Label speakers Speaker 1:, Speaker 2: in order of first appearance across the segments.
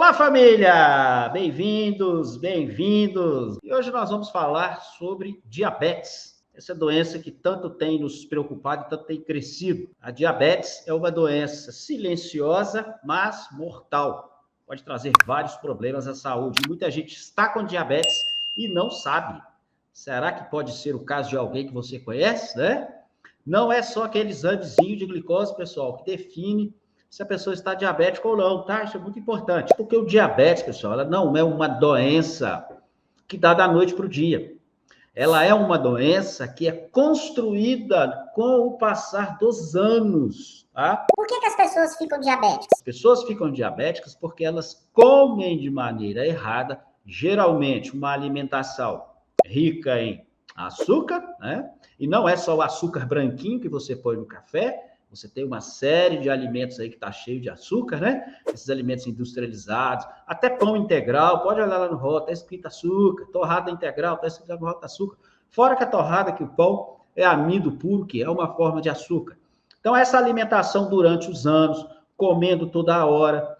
Speaker 1: Olá, família! Bem-vindos, bem-vindos! E hoje nós vamos falar sobre diabetes. Essa doença que tanto tem nos preocupado e tanto tem crescido. A diabetes é uma doença silenciosa, mas mortal. Pode trazer vários problemas à saúde. Muita gente está com diabetes e não sabe. Será que pode ser o caso de alguém que você conhece, né? Não é só aquele examezinho de glicose, pessoal, que define se a pessoa está diabética ou não, tá? Isso é muito importante. Porque o diabetes, pessoal, ela não é uma doença que dá da noite para o dia. Ela é uma doença que é construída com o passar dos anos, tá?
Speaker 2: Por que as pessoas ficam diabéticas?
Speaker 1: As pessoas ficam diabéticas porque elas comem de maneira errada, geralmente uma alimentação rica em açúcar, né? E não é só o açúcar branquinho que você põe no café, você tem uma série de alimentos aí que está cheio de açúcar, né? Esses alimentos industrializados, até pão integral, pode olhar lá no rótulo, está escrito açúcar, torrada integral, está escrito lá no rótulo açúcar. Fora que a torrada, que o pão é amido puro, que é uma forma de açúcar. Então, essa alimentação durante os anos, comendo toda hora,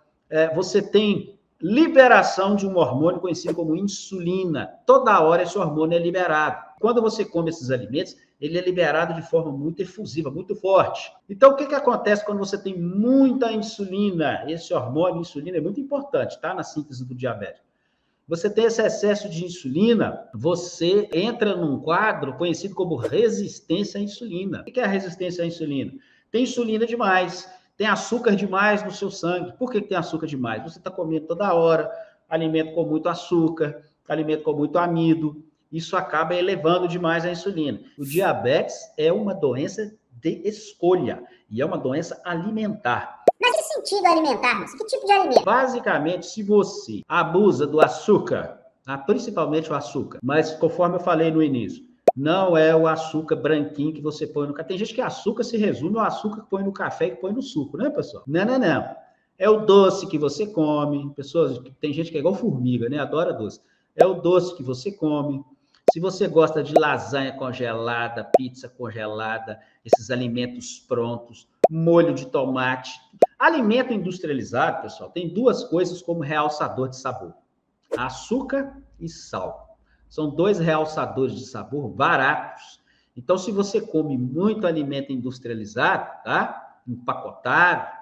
Speaker 1: você tem liberação de um hormônio conhecido como insulina. Toda hora esse hormônio é liberado. Quando você come esses alimentos, ele é liberado de forma muito efusiva, muito forte. Então, o que acontece quando você tem muita insulina? Esse hormônio, insulina, é muito importante, tá? Na síntese do diabetes. Você tem esse excesso de insulina, você entra num quadro conhecido como resistência à insulina. O que é a resistência à insulina? Tem insulina demais, tem açúcar demais no seu sangue. Por que tem açúcar demais? Você está comendo toda hora, alimento com muito açúcar, alimento com muito amido. Isso acaba elevando demais a insulina. O diabetes é uma doença de escolha e é uma doença alimentar.
Speaker 2: Mas que sentido alimentar? Que tipo de alimento?
Speaker 1: Basicamente, se você abusa do açúcar, principalmente o açúcar, mas conforme eu falei no início, não é o açúcar branquinho que você põe no café. Tem gente que açúcar se resume ao açúcar que põe no café e que põe no suco, né, pessoal? Não. É o doce que você come. Tem gente que é igual formiga, né? Adora doce. É o doce que você come. Se você gosta de lasanha congelada, pizza congelada, esses alimentos prontos, molho de tomate. Alimento industrializado, pessoal, tem duas coisas como realçador de sabor: açúcar e sal. São dois realçadores de sabor baratos. Então, se você come muito alimento industrializado, tá? Empacotado,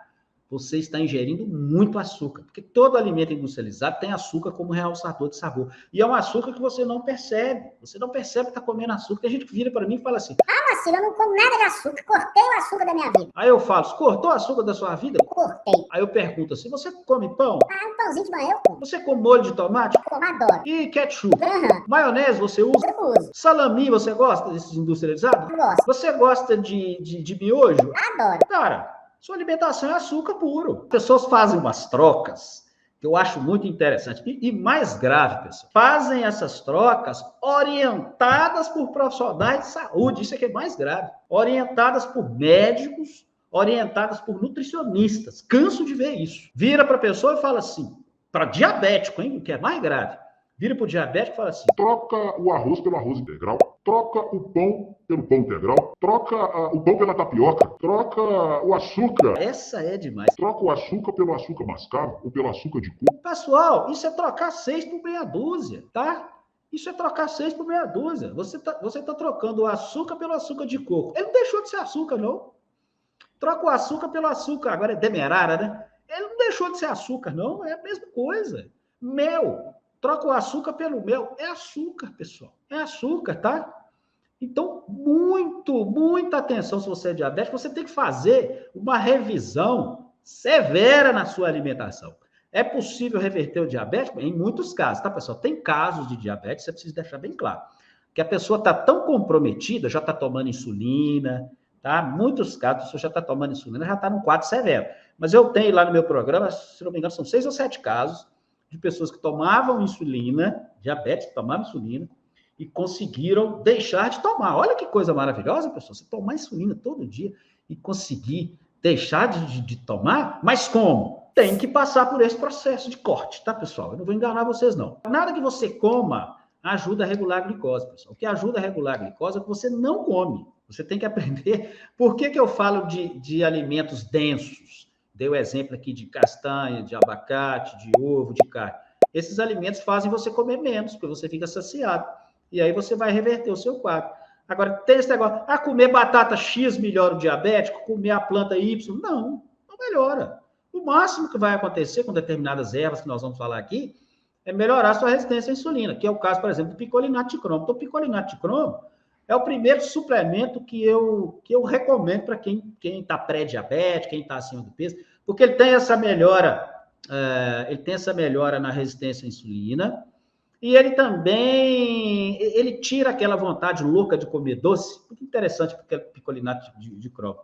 Speaker 1: você está ingerindo muito açúcar, porque todo alimento industrializado tem açúcar como realçador de sabor. E é um açúcar que você não percebe. Você não percebe que está comendo açúcar. Tem gente que vira para mim e fala assim:
Speaker 2: Marcelo, eu não como nada de açúcar, cortei o açúcar da minha vida.
Speaker 1: Aí eu falo: cortou o açúcar da sua vida?
Speaker 2: Cortei.
Speaker 1: Aí eu pergunto assim: você come pão?
Speaker 2: Um pãozinho de manhã eu como.
Speaker 1: Você come molho de tomate?
Speaker 2: Como, adoro.
Speaker 1: E ketchup?
Speaker 2: Uhum.
Speaker 1: Maionese você usa?
Speaker 2: Eu uso.
Speaker 1: Salami você gosta desses industrializados?
Speaker 2: Eu gosto.
Speaker 1: Você gosta de miojo?
Speaker 2: Adoro.
Speaker 1: Cara, sua alimentação é açúcar puro. As pessoas fazem umas trocas que eu acho muito interessante. E mais grave, pessoal, fazem essas trocas orientadas por profissionais de saúde. Isso é que é mais grave. Orientadas por médicos, orientadas por nutricionistas. Canso de ver isso. Vira para a pessoa e fala assim, para diabético, hein, o que é mais grave. Vira para o diabético e fala assim:
Speaker 3: troca o arroz pelo arroz integral, troca o pão pelo pão integral, troca o pão pela tapioca, troca o açúcar.
Speaker 1: Essa é demais.
Speaker 3: Troca o açúcar pelo açúcar mascavo ou pelo açúcar de coco.
Speaker 1: Pessoal, isso é trocar 6 por meia dúzia, tá? Isso é trocar 6 por meia dúzia. Você tá trocando o açúcar pelo açúcar de coco. Ele não deixou de ser açúcar, não. Troca o açúcar pelo açúcar. Agora é demerara, né? Ele não deixou de ser açúcar, não. É a mesma coisa. Mel. Troca o açúcar pelo mel. É açúcar, pessoal. É açúcar, tá? Então, muita atenção se você é diabético. Você tem que fazer uma revisão severa na sua alimentação. É possível reverter o diabetes? Em muitos casos, tá, pessoal? Tem casos de diabetes, você precisa deixar bem claro. Que a pessoa está tão comprometida, já está tomando insulina, tá? Muitos casos, a pessoa já está tomando insulina, já está num quadro severo. Mas eu tenho lá no meu programa, se não me engano, são 6 ou 7 casos de pessoas que tomavam insulina, diabetes, que tomavam insulina, e conseguiram deixar de tomar. Olha que coisa maravilhosa, pessoal. Você tomar insulina todo dia e conseguir deixar de tomar, mas como? Tem que passar por esse processo de corte, tá, pessoal? Eu não vou enganar vocês, não. Nada que você coma ajuda a regular a glicose, pessoal. O que ajuda a regular a glicose é que você não come. Você tem que aprender. Por que eu falo de alimentos densos? dei o exemplo aqui de castanha, de abacate, de ovo, de carne. Esses alimentos fazem você comer menos, porque você fica saciado. E aí você vai reverter o seu quadro. Agora, tem esse negócio, comer batata X melhora o diabético, comer a planta Y. Não melhora. O máximo que vai acontecer com determinadas ervas que nós vamos falar aqui é melhorar a sua resistência à insulina, que é o caso, por exemplo, do picolinato de cromo. Então, o picolinato de cromo é o primeiro suplemento que eu recomendo para quem está pré-diabético, quem está acima do peso, porque ele tem essa melhora, na resistência à insulina, e ele também, tira aquela vontade louca de comer doce, muito interessante porque é picolinato de cromo.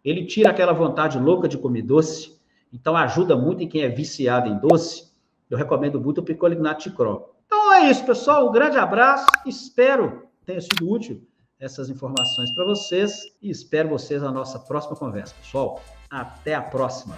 Speaker 1: Ele tira aquela vontade louca de comer doce, então ajuda muito em quem é viciado em doce. Eu recomendo muito o picolinato de cromo. Então é isso, pessoal, um grande abraço, espero tenha sido útil essas informações para vocês e espero vocês na nossa próxima conversa. Pessoal, até a próxima.